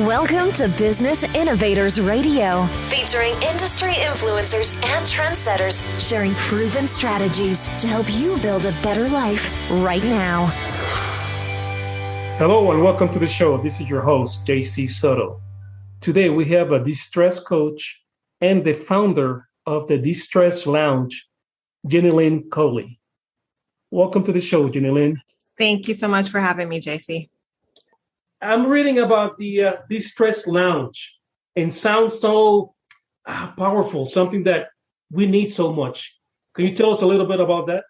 Welcome to Business Innovators Radio, featuring industry influencers and trendsetters sharing proven strategies to help you build a better life right now. Hello and welcome to the show. This is your host, JC Soto. Today we have a distress coach and the founder of the Distress Lounge, Jennilynne Coley. Welcome to the show, Jennilynne. Thank you so much for having me, JC. I'm reading about the Distress Lounge and sounds so powerful, something that we need so much. Can you tell us a little bit about that?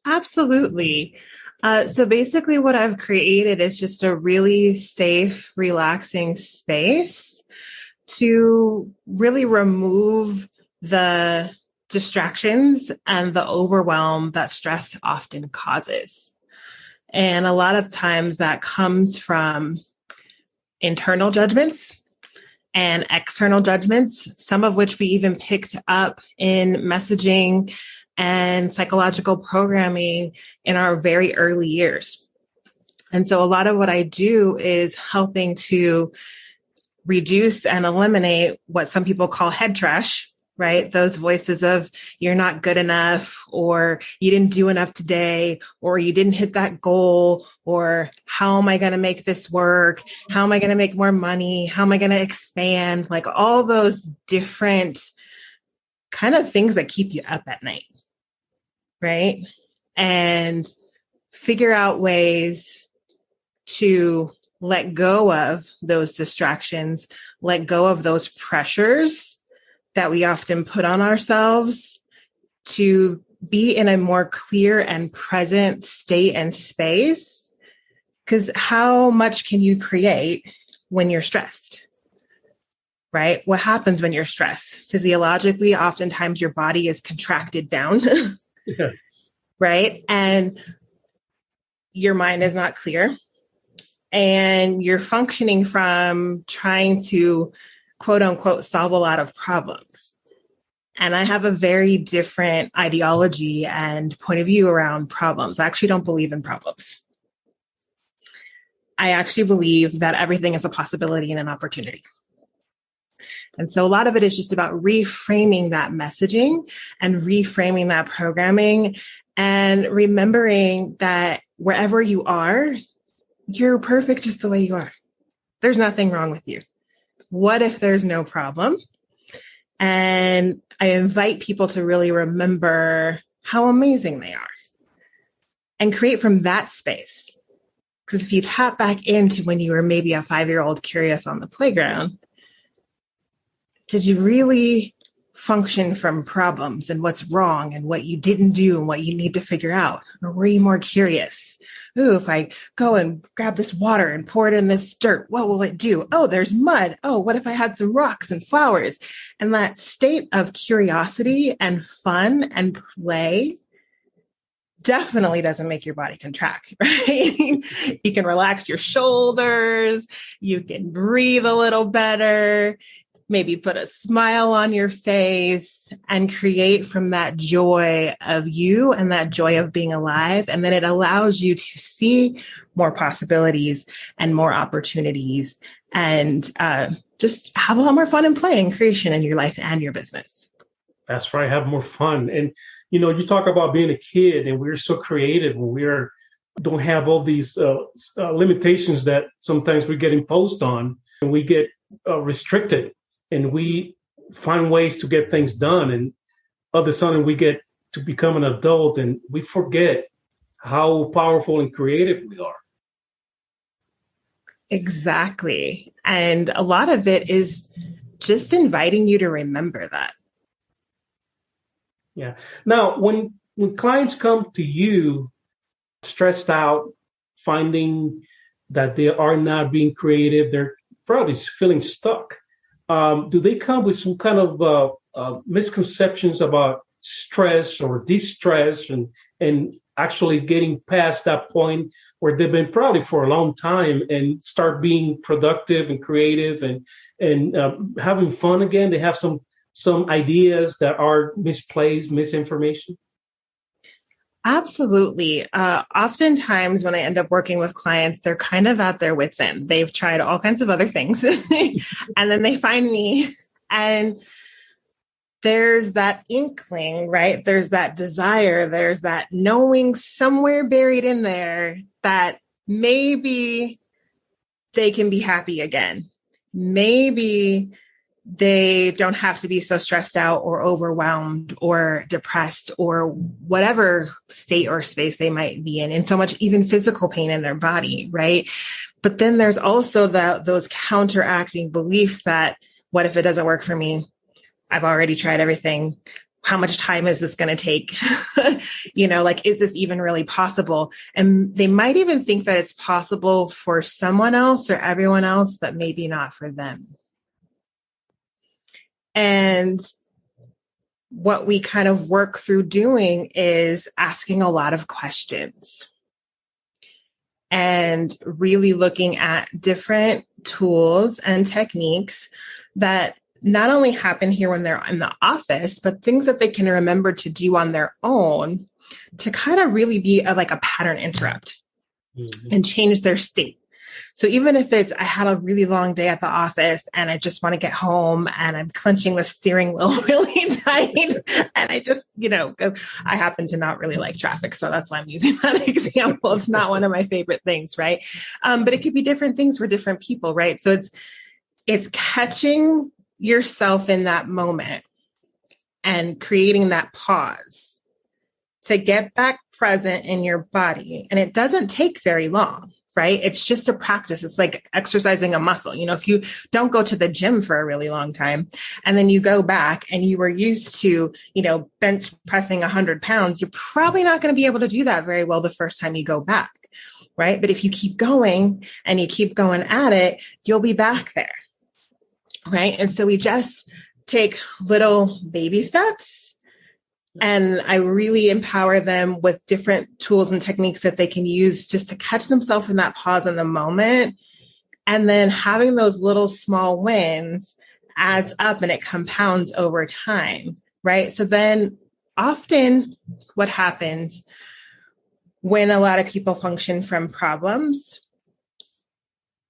Absolutely. So basically what I've created is just a really safe, relaxing space to really remove the distractions and the overwhelm that stress often causes. And a lot of times that comes from internal judgments and external judgments, some of which we even picked up in messaging and psychological programming in our very early years. And so a lot of what I do is helping to reduce and eliminate what some people call head trash, right? Those voices of you're not good enough, or you didn't do enough today, or you didn't hit that goal, or how am I going to make this work? How am I going to make more money? How am I going to expand? Like all those different kind of things that keep you up at night, right? And figure out ways to let go of those distractions, let go of those pressures that we often put on ourselves to be in a more clear and present state and space. Because how much can you create when you're stressed, right? What happens when you're stressed? Physiologically, oftentimes your body is contracted down, Yeah. right? And your mind is not clear. And you're functioning from trying to quote unquote, solve a lot of problems. And I have a very different ideology and point of view around problems. I actually don't believe in problems. I actually believe that everything is a possibility and an opportunity. And so a lot of it is just about reframing that messaging and reframing that programming and remembering that wherever you are, you're perfect just the way you are. There's nothing wrong with you. What if there's no problem? And I invite people to really remember how amazing they are and create from that space. Because if you tap back into when you were maybe a 5-year-old curious on the playground, did you really function from problems and what's wrong and what you didn't do and what you need to figure out? Or were you more curious? Ooh, if I go and grab this water and pour it in this dirt, what will it do? Oh, there's mud. Oh, what if I had some rocks and flowers? And that state of curiosity and fun and play definitely doesn't make your body contract, right? You can relax your shoulders. You can breathe a little better. Maybe put a smile on your face and create from that joy of you and that joy of being alive. And then it allows you to see more possibilities and more opportunities and just have a lot more fun and play and creation in your life and your business. That's right. Have more fun. And, you know, you talk about being a kid and we're so creative when don't have all these limitations that sometimes we get imposed on and we get restricted. And we find ways to get things done. And all of a sudden we get to become an adult and we forget how powerful and creative we are. Exactly. And a lot of it is just inviting you to remember that. Yeah. Now, when clients come to you stressed out, finding that they are not being creative, they're probably feeling stuck. Do they come with some kind of misconceptions about stress or distress and actually getting past that point where they've been probably for a long time and start being productive and creative and having fun again? They have some ideas that are misplaced, misinformation? Absolutely. Oftentimes when I end up working with clients, they're kind of at their wits' end. They've tried all kinds of other things and then they find me, and there's that inkling, right? There's that desire. There's that knowing somewhere buried in there that maybe they can be happy again. Maybe they don't have to be so stressed out or overwhelmed or depressed or whatever state or space they might be in so much even physical pain in their body, right? But then there's also those counteracting beliefs that, what if it doesn't work for me? I've already tried everything. How much time is this going to take? Is this even really possible? And they might even think that it's possible for someone else or everyone else, but maybe not for them. And what we kind of work through doing is asking a lot of questions and really looking at different tools and techniques that not only happen here when they're in the office, but things that they can remember to do on their own to kind of really be like a pattern interrupt and change their state. So even if it's, I had a really long day at the office and I just want to get home and I'm clenching the steering wheel really tight and I just, I happen to not really like traffic. So that's why I'm using that example. It's not one of my favorite things, right? But it could be different things for different people, right? So it's catching yourself in that moment and creating that pause to get back present in your body. And it doesn't take very long. Right? It's just a practice. It's like exercising a muscle. If you don't go to the gym for a really long time and then you go back and you were used to, bench pressing 100 pounds, you're probably not going to be able to do that very well the first time you go back. Right? But if you keep going and you keep going at it, you'll be back there. Right? And so we just take little baby steps. And I really empower them with different tools and techniques that they can use just to catch themselves in that pause in the moment. And then having those little small wins adds up and it compounds over time, right? So then often what happens when a lot of people function from problems,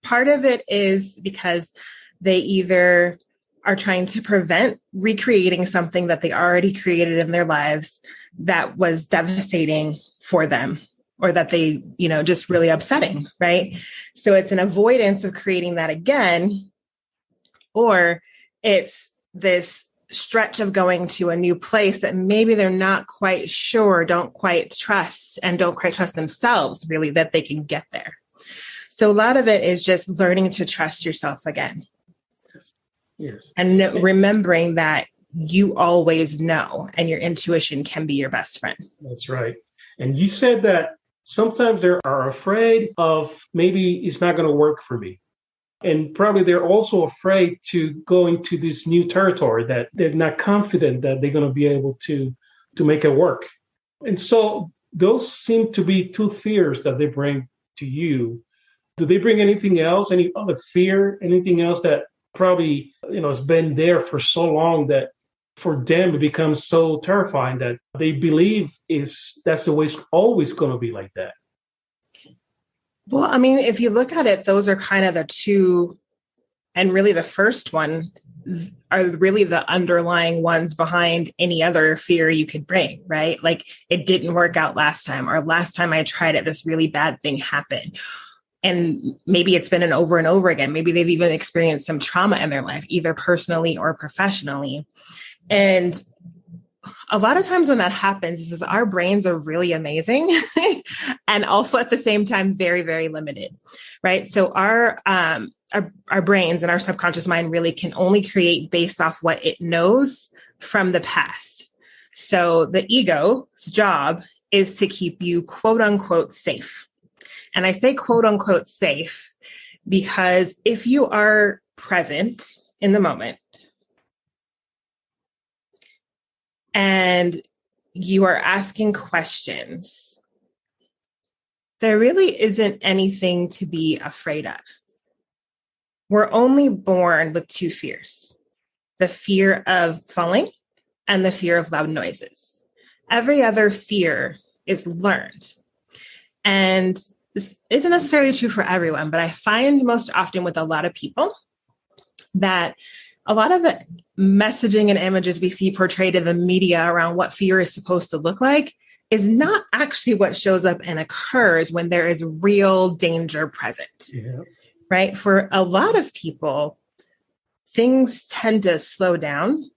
part of it is because they either are trying to prevent recreating something that they already created in their lives that was devastating for them or that they, just really upsetting, right? So it's an avoidance of creating that again, or it's this stretch of going to a new place that maybe they're not quite sure, don't quite trust themselves really that they can get there. So a lot of it is just learning to trust yourself again. Yes. And remembering that you always know and your intuition can be your best friend. That's right. And you said that sometimes they are afraid of maybe it's not going to work for me. And probably they're also afraid to go into this new territory that they're not confident that they're going to be able to make it work. And so those seem to be two fears that they bring to you. Do they bring anything else, any other fear, anything else that probably, it's been there for so long that for them it becomes so terrifying that they believe that's the way it's always going to be like that? Well, I mean, if you look at it, those are kind of the two, and really the first one are really the underlying ones behind any other fear you could bring, right? Like it didn't work out last time, or last time I tried it, this really bad thing happened. And maybe it's been an over and over again. Maybe they've even experienced some trauma in their life, either personally or professionally. And a lot of times when that happens is our brains are really amazing and also at the same time, very, very limited, right? So our brains and our subconscious mind really can only create based off what it knows from the past. So the ego's job is to keep you quote unquote safe. And I say quote unquote safe because if you are present in the moment and you are asking questions, there really isn't anything to be afraid of. We're only born with two fears, the fear of falling and the fear of loud noises. Every other fear is learned. And this isn't necessarily true for everyone, but I find most often with a lot of people that a lot of the messaging and images we see portrayed in the media around what fear is supposed to look like is not actually what shows up and occurs when there is real danger present, right? For a lot of people, things tend to slow down.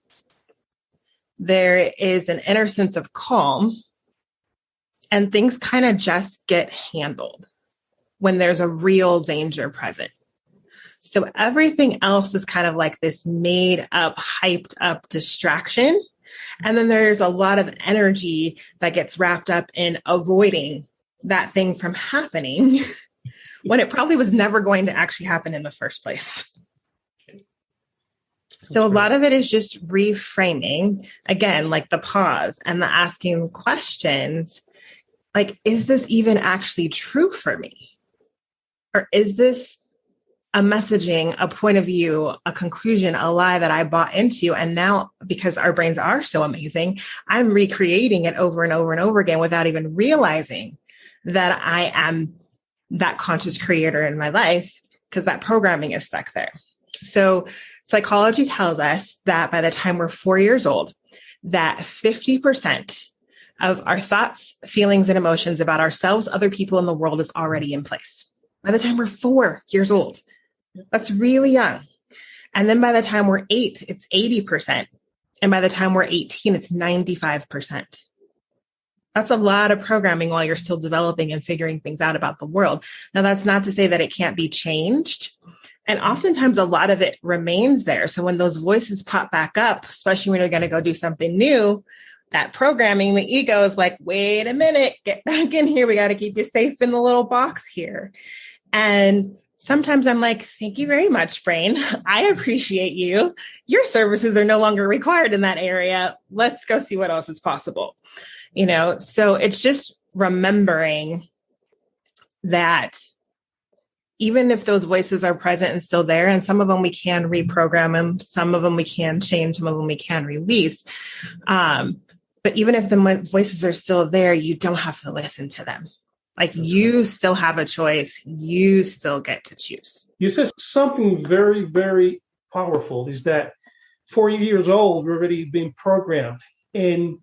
There is an inner sense of calm, and things kind of just get handled when there's a real danger present. So everything else is kind of like this made up, hyped up distraction. And then there's a lot of energy that gets wrapped up in avoiding that thing from happening when it probably was never going to actually happen in the first place. So a lot of it is just reframing, again, like the pause and the asking questions, like, is this even actually true for me? Or is this a messaging, a point of view, a conclusion, a lie that I bought into? And now, because our brains are so amazing, I'm recreating it over and over and over again without even realizing that I am that conscious creator in my life, because that programming is stuck there. So psychology tells us that by the time we're 4 years old, that 50% of our thoughts, feelings, and emotions about ourselves, other people in the world is already in place. By the time we're 4 years old, that's really young. And then by the time we're 8, it's 80%. And by the time we're 18, it's 95%. That's a lot of programming while you're still developing and figuring things out about the world. Now, that's not to say that it can't be changed. And oftentimes a lot of it remains there. So when those voices pop back up, especially when you're going to go do something new, that programming, the ego is like, wait a minute, get back in here. We got to keep you safe in the little box here. And sometimes I'm like, thank you very much, brain. I appreciate you. Your services are no longer required in that area. Let's go see what else is possible. You know, so it's just remembering that even if those voices are present and still there, and some of them we can reprogram them, some of them we can change, some of them we can release. But even if the voices are still there, you don't have to listen to them. Like, you still have a choice. You still get to choose. You said something very, very powerful, is that 4 years old, we're already being programmed. And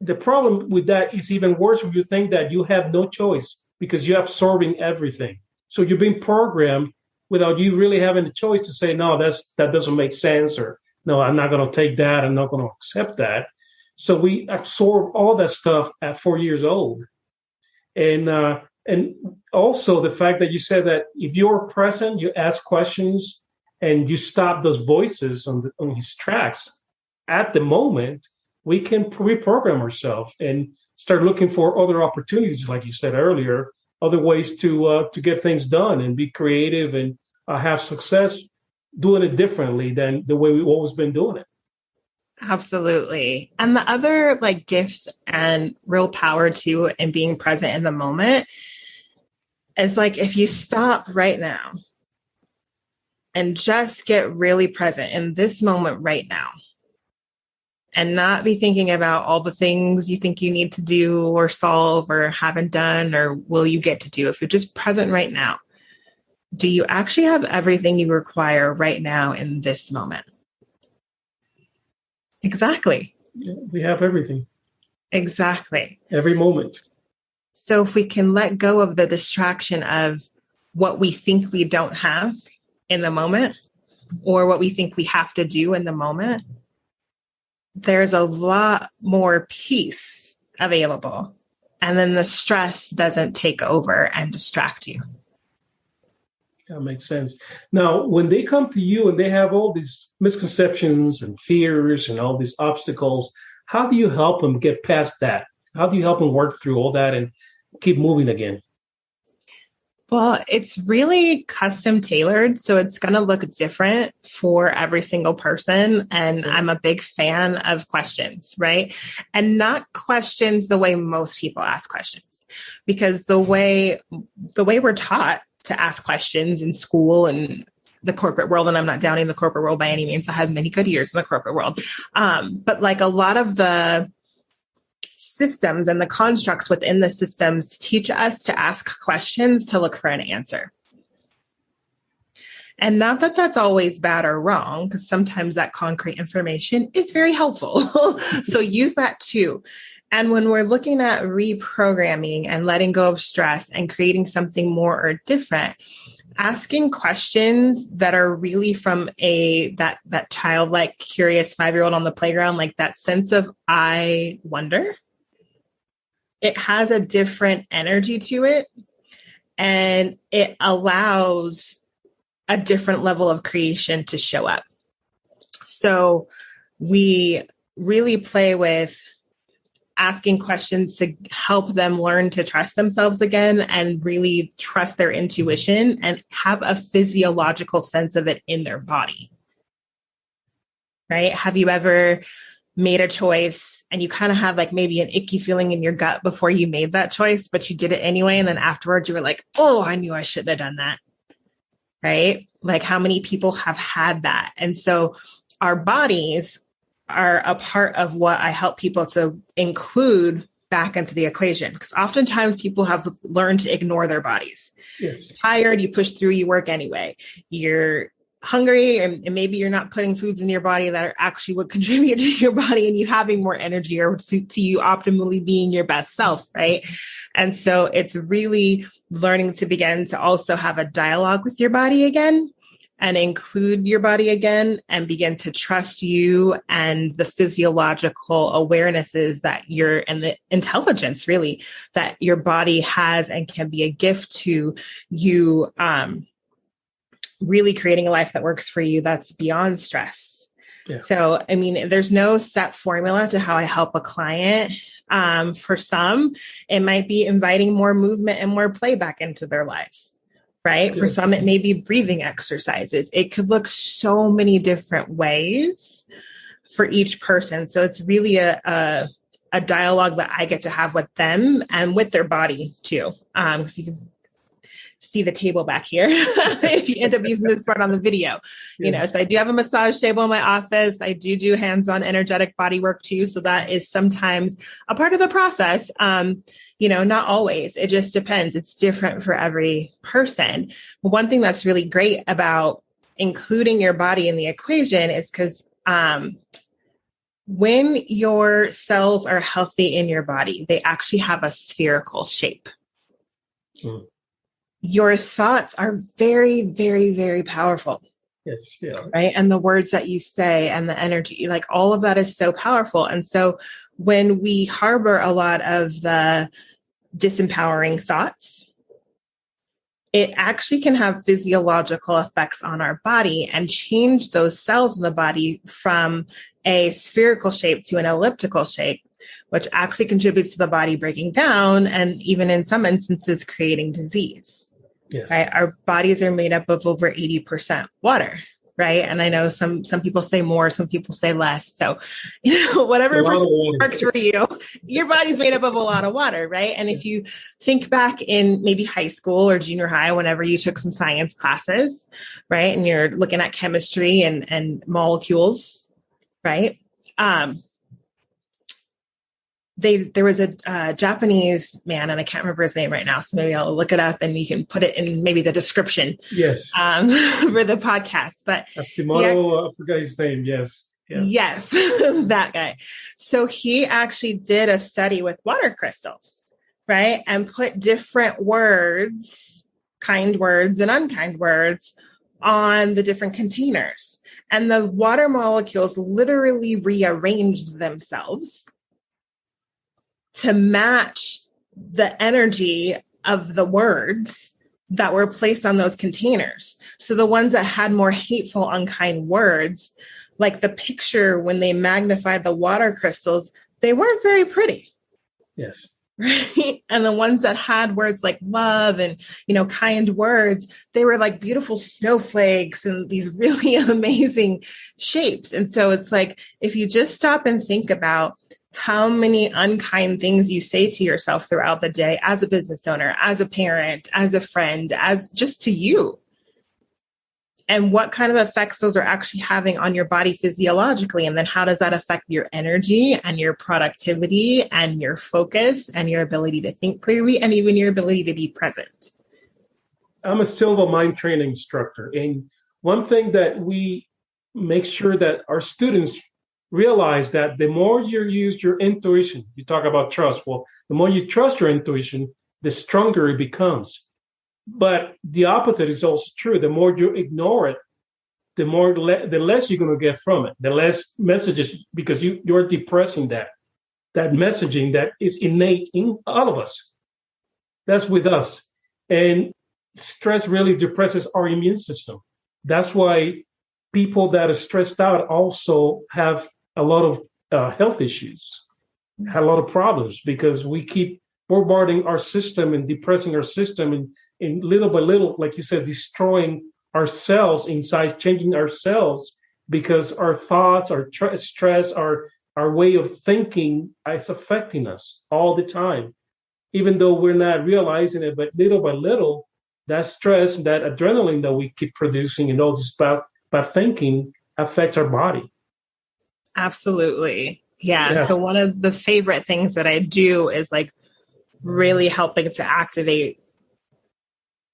the problem with that is even worse when you think that you have no choice because you're absorbing everything. So you're being programmed without you really having the choice to say, no, that doesn't make sense, or no, I'm not going to take that. I'm not going to accept that. So we absorb all that stuff at 4 years old. And also the fact that you said that if you're present, you ask questions and you stop those voices on his tracks at the moment, we can reprogram ourselves and start looking for other opportunities, like you said earlier, other ways to get things done and be creative and have success doing it differently than the way we've always been doing it. Absolutely. And the other like gifts and real power too in being present in the moment is like, if you stop right now and just get really present in this moment right now and not be thinking about all the things you think you need to do or solve or haven't done or will you get to do. If you're just present right now, do you actually have everything you require right now in this moment? Exactly. Yeah, we have everything. Exactly. Every moment. So if we can let go of the distraction of what we think we don't have in the moment or what we think we have to do in the moment, there's a lot more peace available. And then the stress doesn't take over and distract you. That makes sense. Now, when they come to you and they have all these misconceptions and fears and all these obstacles, how do you help them get past that? How do you help them work through all that and keep moving again? Well, it's really custom tailored. So it's going to look different for every single person. And I'm a big fan of questions, right? And not questions the way most people ask questions, because the way we're taught to ask questions in school and the corporate world, and I'm not downing the corporate world by any means. I had many good years in the corporate world. But like a lot of the systems and the constructs within the systems teach us to ask questions to look for an answer. And not that that's always bad or wrong, because sometimes that concrete information is very helpful. So use that too. And when we're looking at reprogramming and letting go of stress and creating something more or different, asking questions that are really from that childlike, curious 5-year-old on the playground, like that sense of I wonder, it has a different energy to it, and it allows a different level of creation to show up. So we really play with asking questions to help them learn to trust themselves again and really trust their intuition and have a physiological sense of it in their body. Right? Have you ever made a choice and you kind of had like maybe an icky feeling in your gut before you made that choice, but you did it anyway? And then afterwards you were like, oh, I knew I shouldn't have done that. Right? Like how many people have had that? And so our bodies are a part of what I help people to include back into the equation. Because oftentimes people have learned to ignore their bodies. Yes. You're tired, you push through, you work anyway. You're hungry and maybe you're not putting foods in your body that are actually what contribute to your body and you having more energy or to you optimally being your best self, right? And so it's really learning to begin to also have a dialogue with your body again and include your body again and begin to trust you and the physiological awarenesses that and the intelligence really that your body has and can be a gift to you, really creating a life that works for you that's beyond stress. Yeah. So, I mean, there's no set formula to how I help a client. For some, it might be inviting more movement and more play back into their lives, right? Yeah. For some, it may be breathing exercises. It could look so many different ways for each person. So it's really a dialogue that I get to have with them and with their body too. So you can see the table back here if you end up using this part on the video. Yeah. So I do have a massage table in my office. I do hands-on energetic body work too. So that is sometimes a part of the process. Not always. It just depends. It's different for every person. But one thing that's really great about including your body in the equation is because when your cells are healthy in your body, they actually have a spherical shape. Mm. Your thoughts are very, very, very powerful. Yes. Yeah. Right. And the words that you say and the energy, like all of that is so powerful. And so when we harbor a lot of the disempowering thoughts, it actually can have physiological effects on our body and change those cells in the body from a spherical shape to an elliptical shape, which actually contributes to the body breaking down and even in some instances creating disease. Yes. Right? Our bodies are made up of over 80% water, right? And I know some people say more, some people say less. So, whatever works for you, your body's made up of a lot of water, right? And if you think back in maybe high school or junior high, whenever you took some science classes, right? And you're looking at chemistry and molecules, right? There was a Japanese man, and I can't remember his name right now, so maybe I'll look it up and you can put it in maybe the description. Yes. For the podcast. But I forgot his name. Yes. Yeah. Yes, that guy. So he actually did a study with water crystals, right? And put different words, kind words and unkind words, on the different containers. And the water molecules literally rearranged themselves to match the energy of the words that were placed on those containers. So the ones that had more hateful, unkind words, like the picture when they magnified the water crystals, they weren't very pretty. Yes. Right? And the ones that had words like love and, kind words, they were like beautiful snowflakes and these really amazing shapes. And so it's like, if you just stop and think about how many unkind things you say to yourself throughout the day as a business owner, as a parent, as a friend, as just to you. and what kind of effects those are actually having on your body physiologically. And then how does that affect your energy and your productivity and your focus and your ability to think clearly and even your ability to be present? I'm a Silva mind training instructor. And one thing that we make sure that our students realize that the more you use your intuition, you talk about trust. Well, the more you trust your intuition, the stronger it becomes. But the opposite is also true. The more you ignore it, the less you're going to get from it, the less messages, because you're depressing that messaging that is innate in all of us. That's with us. And stress really depresses our immune system. That's why people that are stressed out also have a lot of health issues, have a lot of problems, because we keep bombarding our system and depressing our system, and little by little, like you said, destroying our cells inside, changing our cells, because our thoughts, our stress, our way of thinking is affecting us all the time, even though we're not realizing it. But little by little, that stress, that adrenaline that we keep producing and all this bad thinking affects our body. Absolutely. Yeah. Yes. So one of the favorite things that I do is like really helping to activate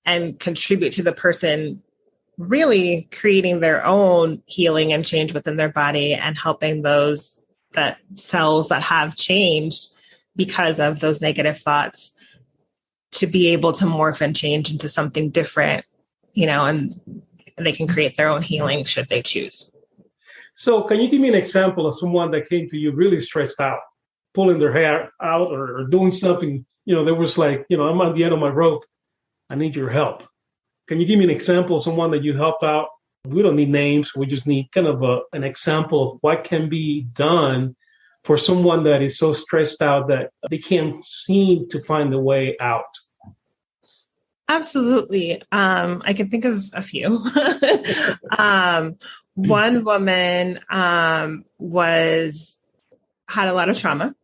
and contribute to the person really creating their own healing and change within their body, and helping those cells that have changed because of those negative thoughts to be able to morph and change into something different, and they can create their own healing should they choose. So can you give me an example of someone that came to you really stressed out, pulling their hair out or doing something, there was like, I'm at the end of my rope, I need your help. Can you give me an example of someone that you helped out? We don't need names. We just need kind of an example of what can be done for someone that is so stressed out that they can't seem to find a way out. Absolutely. I can think of a few. One woman had a lot of trauma.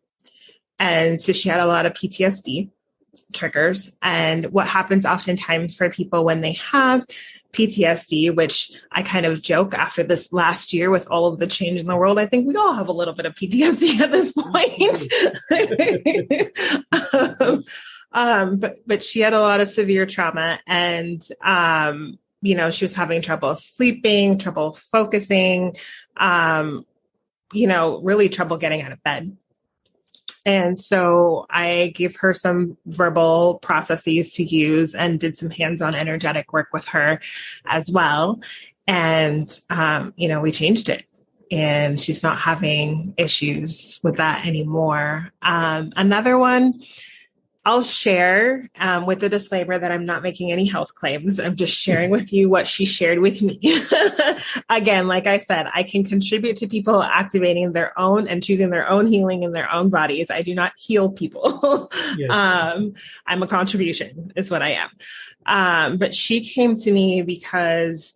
And so she had a lot of PTSD triggers. And what happens oftentimes for people when they have PTSD, which I kind of joke after this last year with all of the change in the world, I think we all have a little bit of PTSD at this point. But she had a lot of severe trauma, and she was having trouble sleeping, trouble focusing, really trouble getting out of bed. And so I gave her some verbal processes to use and did some hands-on energetic work with her as well. And, we changed it, and she's not having issues with that anymore. Another one I'll share with the disclaimer that I'm not making any health claims. I'm just sharing with you what she shared with me. Again, like I said, I can contribute to people activating their own and choosing their own healing in their own bodies. I do not heal people. Yes. I'm a contribution is what I am. But she came to me because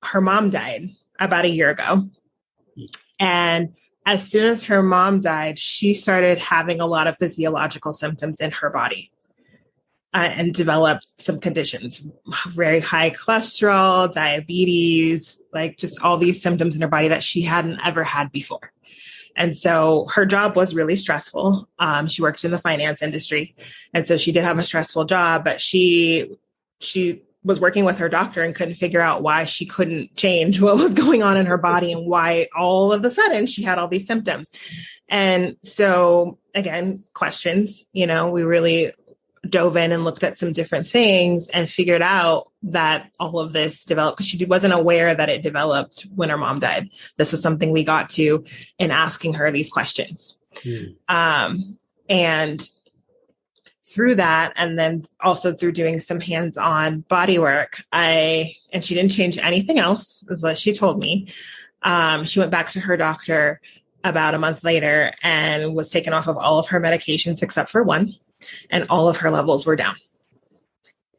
her mom died about a year ago. And as soon as her mom died, she started having a lot of physiological symptoms in her body and developed some conditions, very high cholesterol, diabetes, like just all these symptoms in her body that she hadn't ever had before. And so her job was really stressful. She worked in the finance industry. And so she did have a stressful job, but she was working with her doctor and couldn't figure out why she couldn't change what was going on in her body and why all of a sudden she had all these symptoms. And so again, questions, we really dove in and looked at some different things and figured out that all of this developed because she wasn't aware that it developed when her mom died. This was something we got to in asking her these questions. And through that, and then also through doing some hands-on body work, and she didn't change anything else, is what she told me. She went back to her doctor about a month later and was taken off of all of her medications except for one, and all of her levels were down.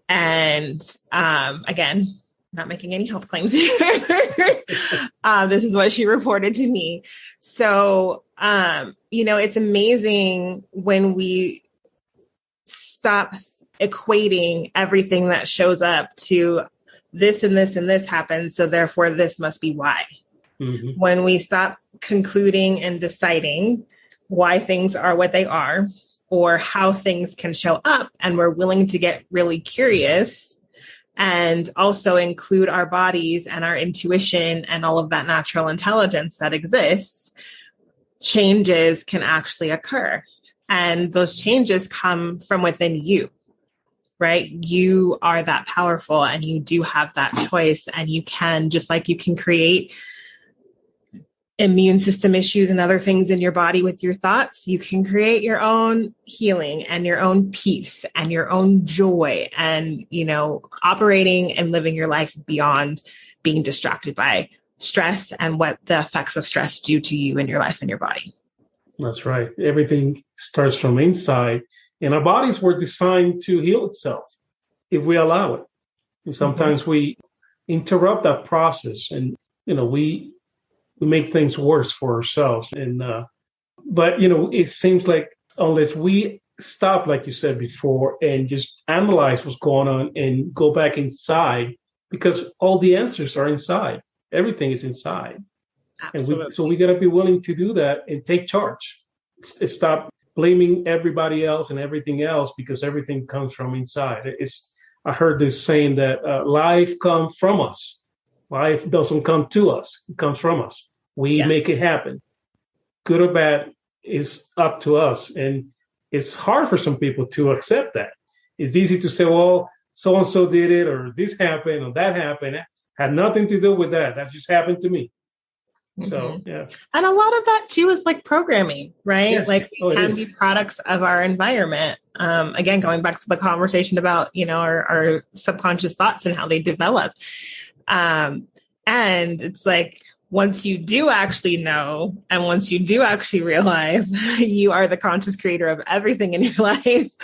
And again, not making any health claims here. This is what she reported to me. So, it's amazing when we stop equating everything that shows up to this and this and this happened, so therefore this must be why. Mm-hmm. When we stop concluding and deciding why things are what they are or how things can show up, and we're willing to get really curious and also include our bodies and our intuition and all of that natural intelligence that exists, changes can actually occur. And those changes come from within you, right? You are that powerful and you do have that choice, and you can, just like you can create immune system issues and other things in your body with your thoughts, you can create your own healing and your own peace and your own joy and, operating and living your life beyond being distracted by stress and what the effects of stress do to you and your life and your body. That's right. Everything starts from inside, and our bodies were designed to heal itself if we allow it. And sometimes we interrupt that process, and, we make things worse for ourselves. And, but, it seems like unless we stop, like you said before, and just analyze what's going on and go back inside, because all the answers are inside. Everything is inside. Absolutely. And so we got to be willing to do that and take charge. Stop blaming everybody else and everything else, because everything comes from inside. I heard this saying that life comes from us. Life doesn't come to us. It comes from us. We make it happen. Good or bad is up to us. And it's hard for some people to accept that. It's easy to say, well, so-and-so did it, or this happened, or that happened. It had nothing to do with that. That just happened to me. So, yeah. And a lot of that too is like programming, right? Yes. Like we can be products of our environment. Again, going back to the conversation about, our subconscious thoughts and how they develop. And it's like, once you do actually know, and once you do actually realize you are the conscious creator of everything in your life,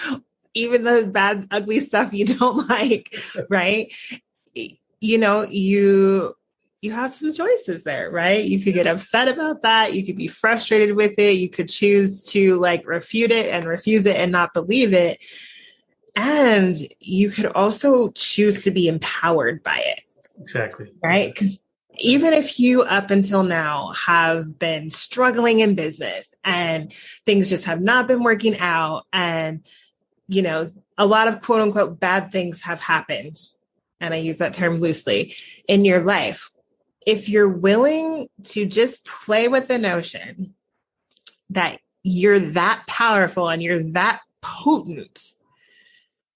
even the bad, ugly stuff you don't like, right? You have some choices there, right? You could get upset about that. You could be frustrated with it. You could choose to refute it and refuse it and not believe it. And you could also choose to be empowered by it. Exactly. Right? Because even if you up until now have been struggling in business and things just have not been working out, and, a lot of quote unquote bad things have happened, and I use that term loosely, in your life, if you're willing to just play with the notion that you're that powerful and you're that potent,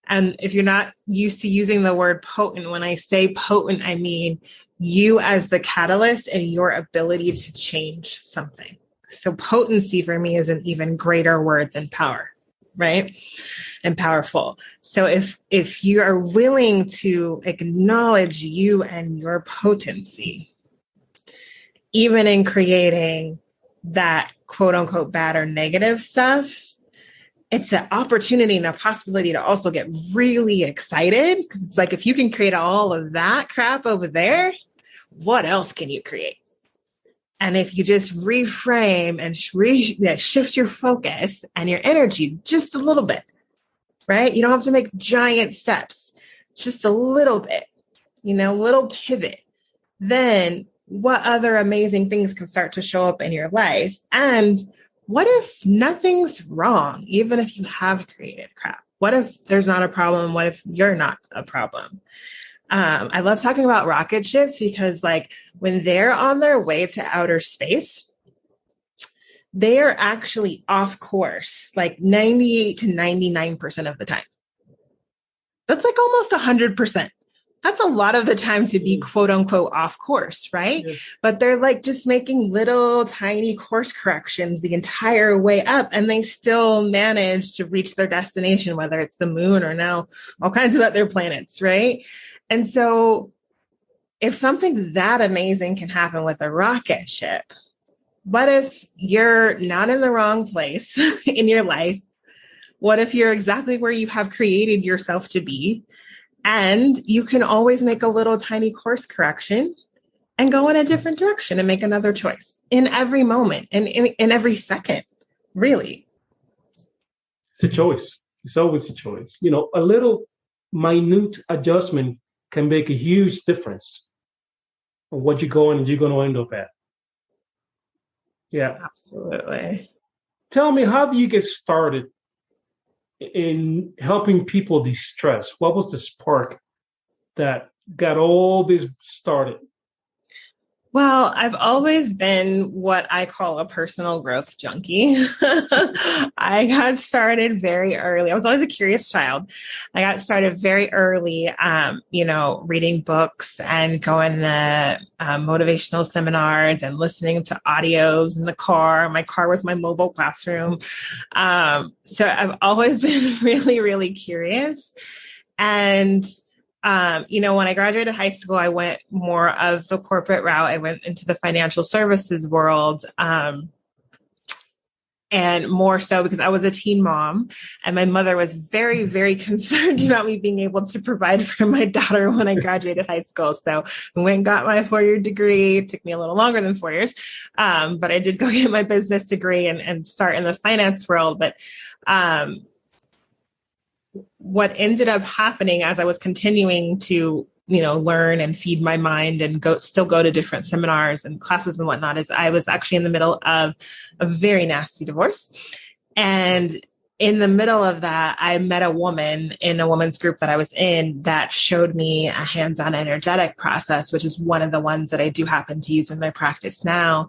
and if you're not used to using the word potent, when I say potent, I mean you as the catalyst and your ability to change something. So potency for me is an even greater word than power, right? And powerful. So if you are willing to acknowledge you and your potency, even in creating that quote unquote bad or negative stuff, it's an opportunity and a possibility to also get really excited. Because it's like, if you can create all of that crap over there, what else can you create? And if you just reframe and shift your focus and your energy just a little bit, right? You don't have to make giant steps, just a little bit, little pivot. Then what other amazing things can start to show up in your life? And what if nothing's wrong, even if you have created crap? What if there's not a problem? What if you're not a problem? I love talking about rocket ships because when they're on their way to outer space, they are actually off course, 98 to 99% of the time. That's almost 100%. That's a lot of the time to be quote unquote off course, right? Yes. But they're just making little tiny course corrections the entire way up, and they still manage to reach their destination, whether it's the moon or now all kinds of other planets, right? And so if something that amazing can happen with a rocket ship, what if you're not in the wrong place in your life? What if you're exactly where you have created yourself to be? And you can always make a little tiny course correction and go in a different direction and make another choice in every moment and in every second, really. It's a choice. It's always a choice. A little minute adjustment can make a huge difference on what you're going to end up at. Yeah. Absolutely. Tell me, how do you get started in helping people de-stress? What was the spark that got all this started? Well, I've always been what I call a personal growth junkie. I got started very early. I was always a curious child. I got started very early, reading books and going to motivational seminars and listening to audios in the car. My car was my mobile classroom. So I've always been really, really curious. And when I graduated high school, I went more of the corporate route. I went into the financial services world, and more so because I was a teen mom and my mother was very, very concerned about me being able to provide for my daughter when I graduated high school. So I went and got my 4-year degree. It took me a little longer than 4 years, but I did go get my business degree and start in the finance world. But what ended up happening as I was continuing to, learn and feed my mind and still go to different seminars and classes and whatnot is I was actually in the middle of a very nasty divorce. And in the middle of that, I met a woman in a women's group that I was in that showed me a hands-on energetic process, which is one of the ones that I do happen to use in my practice now.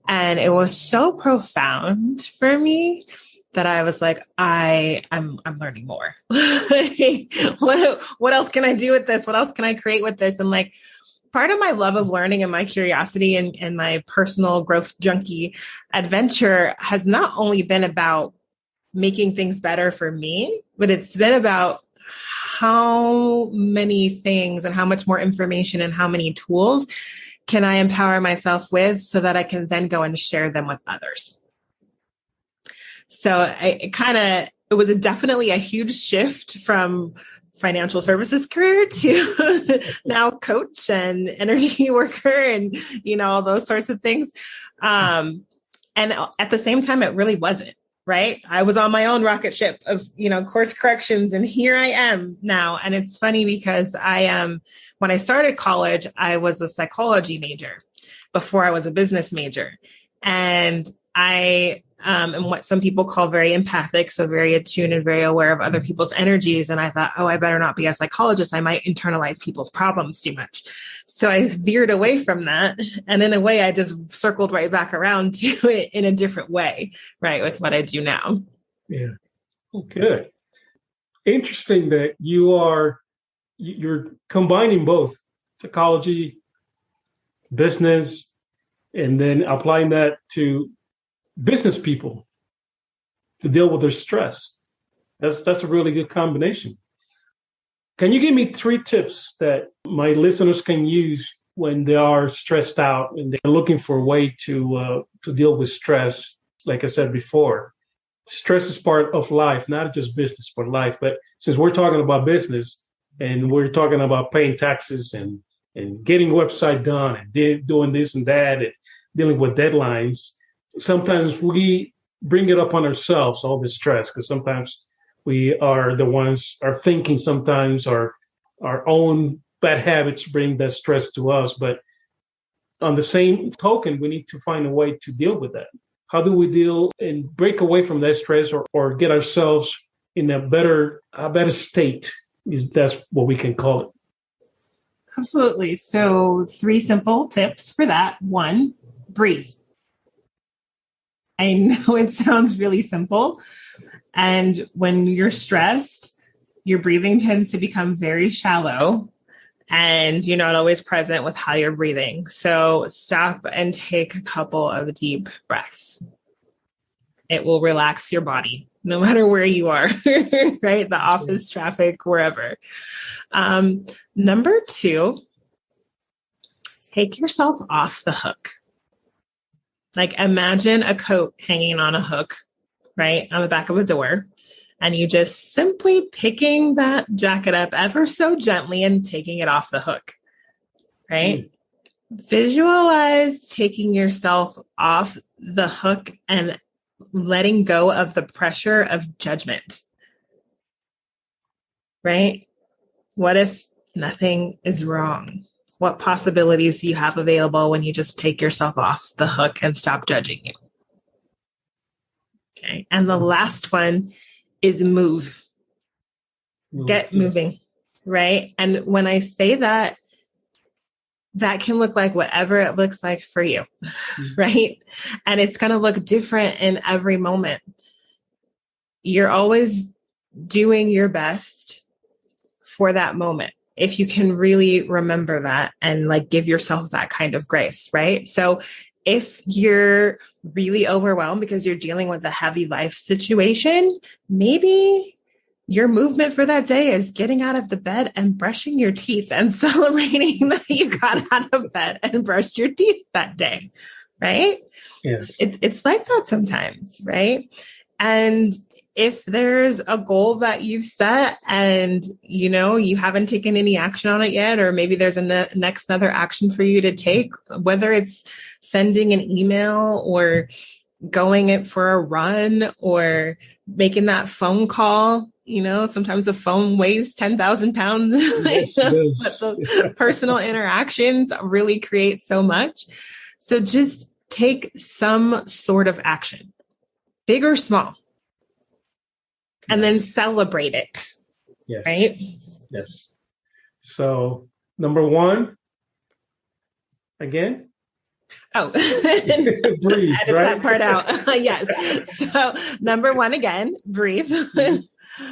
And it was so profound for me that I was like, I'm learning more. What else can I do with this? What else can I create with this? And like, part of my love of learning and my curiosity and my personal growth junkie adventure has not only been about making things better for me, but it's been about how many things and how much more information and how many tools can I empower myself with so that I can then go and share them with others. So it was definitely a huge shift from financial services career to now coach and energy worker and, all those sorts of things. And at the same time, it really wasn't, right? I was on my own rocket ship of, course corrections, and here I am now. And it's funny because when I started college, I was a psychology major before I was a business major. And I am what some people call very empathic, so very attuned and very aware of other people's energies. And I thought, I better not be a psychologist. I might internalize people's problems too much. So I veered away from that. And in a way, I just circled right back around to it in a different way, right, with what I do now. Yeah. Oh, good. Interesting that you're combining both psychology, business, and then applying that to business people to deal with their stress. That's a really good combination. Can you give me 3 tips that my listeners can use when they are stressed out and they're looking for a way to deal with stress? Like I said before, stress is part of life, not just business, but life. But since we're talking about business and we're talking about paying taxes and getting website done and doing this and that and dealing with deadlines, sometimes we bring it up on ourselves, all this stress, because sometimes we are the ones are thinking sometimes our own bad habits bring that stress to us. But on the same token, we need to find a way to deal with that. How do we deal and break away from that stress or get ourselves in a better state? That's what we can call it. Absolutely. So 3 simple tips for that. 1, breathe. I know it sounds really simple. And when you're stressed, your breathing tends to become very shallow and you're not always present with how you're breathing. So stop and take a couple of deep breaths. It will relax your body, no matter where you are, right? The office, traffic, wherever. Number 2, take yourself off the hook. Like imagine a coat hanging on a hook, right, on the back of a door, and you just simply picking that jacket up ever so gently and taking it off the hook, right? Visualize taking yourself off the hook and letting go of the pressure of judgment, right? What if Nothing is wrong. What possibilities do you have available when you just take yourself off the hook and stop judging you? Okay. And the last one is move. Get moving, right? And when I say that, that can look like whatever it looks like for you, right? And it's going to look different in every moment. You're always doing your best for that moment. If you can really remember that and like give yourself that kind of grace, right? So if you're really overwhelmed because you're dealing with a heavy life situation, maybe your movement for that day is getting out of the bed and brushing your teeth and celebrating that you got out of bed and brushed your teeth that day, right? Yes. It's like that sometimes, right? And if there's a goal that you've set and, you know, you haven't taken any action on it yet, or maybe there's a next another action for you to take, whether it's sending an email or going it for a run or making that phone call. You know, sometimes the phone weighs 10,000 pounds, Yes, but the personal interactions really create so much. So just take some sort of action, big or small, and then celebrate it. Yes. Right? Yes. So number one, again. Oh, breathe, edit right? that part out. Yes. So number one, again, breathe.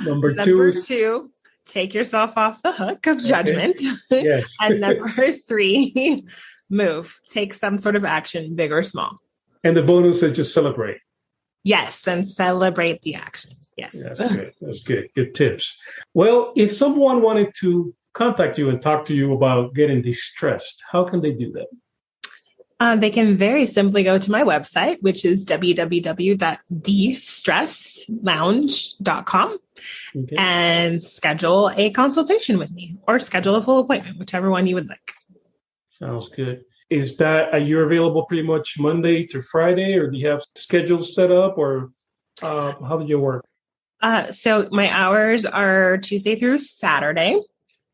Number two, take yourself off the hook of judgment. Okay. Yes. And number three, move. Take some sort of action, big or small. And the bonus is just celebrate. Yes, and celebrate the action. Yes. That's good. That's good. Good tips. Well, if someone wanted to contact you and talk to you about getting distressed, how can they do that? They can very simply go to my website, which is www.destresslounge.com and schedule a consultation with me or schedule a full appointment, whichever one you would like. Sounds good. Are you available pretty much Monday to Friday, or do you have schedules set up, or how do you work? So my hours are Tuesday through Saturday,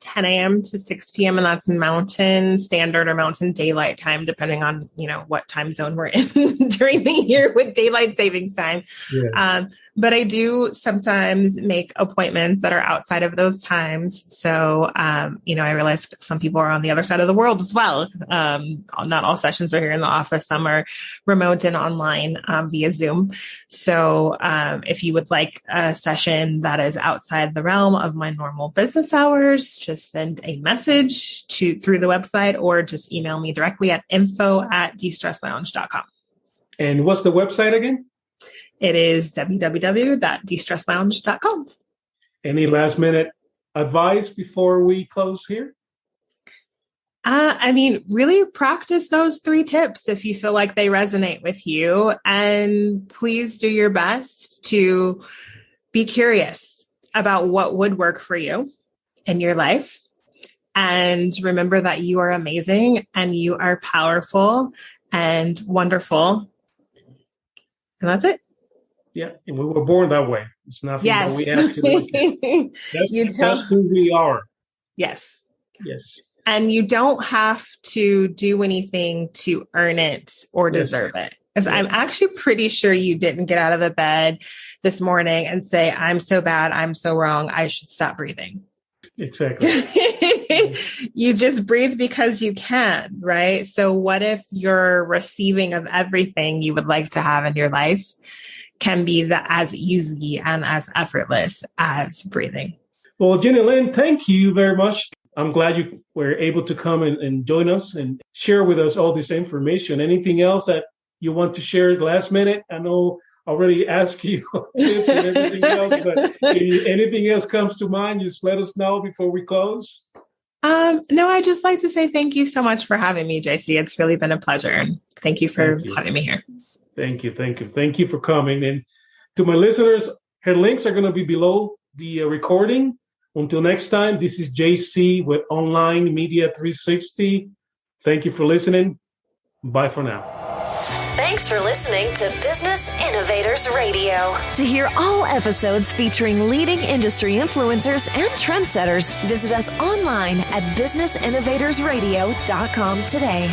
10 a.m. to 6 p.m. And that's Mountain Standard or Mountain Daylight Time, depending on, you know, what time zone we're in during the year with daylight savings time. Yeah. But I do sometimes make appointments that are outside of those times. So, you know, I realize some people are on the other side of the world as well. Not all sessions are here in the office. Some are remote and online via Zoom. So if you would like a session that is outside the realm of my normal business hours, just send a message through the website or just email me directly at info@destreslounge.com. And what's the website again? It is www.destreslounge.com. Any last minute advice before we close here? I mean, really practice those 3 tips if you feel like they resonate with you. And please do your best to be curious about what would work for you in your life. And remember that you are amazing and you are powerful and wonderful. And that's it. Yeah, and we were born that way. It's nothing that we have to do. That's who we are. Yes. Yes. And you don't have to do anything to earn it or deserve it. Because I'm actually pretty sure you didn't get out of the bed this morning and say, I'm so bad, I'm so wrong, I should stop breathing. Exactly. You just breathe because you can, right? So what if your receiving of everything you would like to have in your life can be as easy and as effortless as breathing? Well, Jennilynne, thank you very much. I'm glad you were able to come and join us and share with us all this information. Anything else that you want to share last minute? I know I already asked you tips and everything else, but if anything else comes to mind, just let us know before we close. No, I'd just like to say thank you so much for having me, JC. It's really been a pleasure. And thank you for having me here. Thank you. Thank you. Thank you for coming. And to my listeners, her links are going to be below the recording. Until next time, this is JC with Online Media 360. Thank you for listening. Bye for now. Thanks for listening to Business Innovators Radio. To hear all episodes featuring leading industry influencers and trendsetters, visit us online at businessinnovatorsradio.com today.